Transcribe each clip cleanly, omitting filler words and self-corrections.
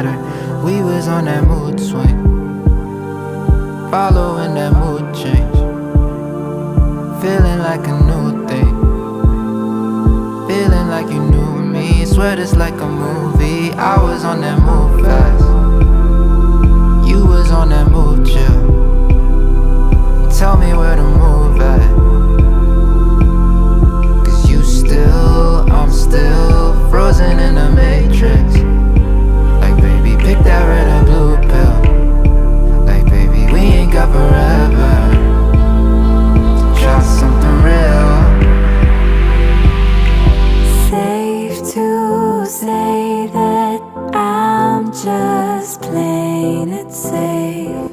matter. We was on that mood swing, following that mood change, feeling like a new thing, feeling like you knew me. Swear it's like a movie. I was on that move fast, you was on that move chill. Tell me where to move at, 'cause you still, I'm still frozen in the matrix. Like baby, pick that red or blue pill. Like baby, we ain't got forever. Try something real. Safe to say that I'm just playing it safe.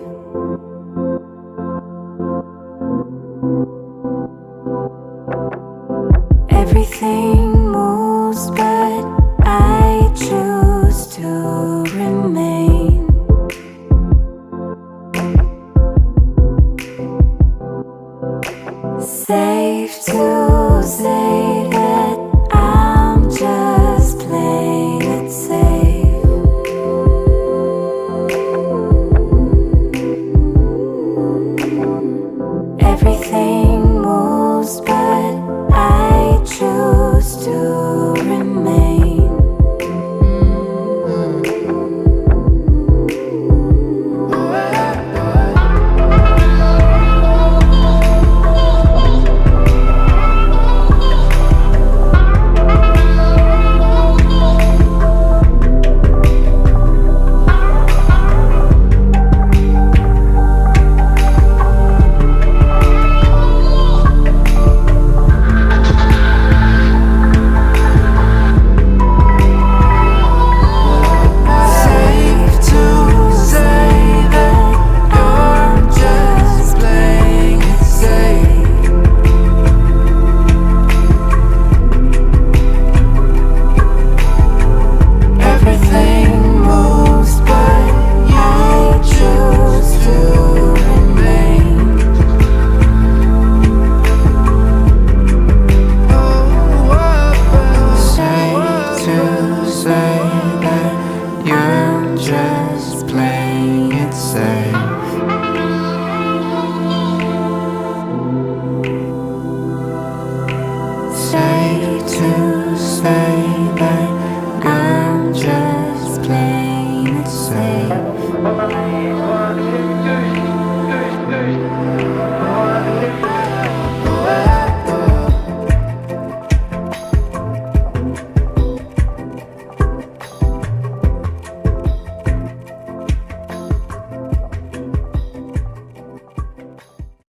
Everything moves, but I choose to remain. Safe to say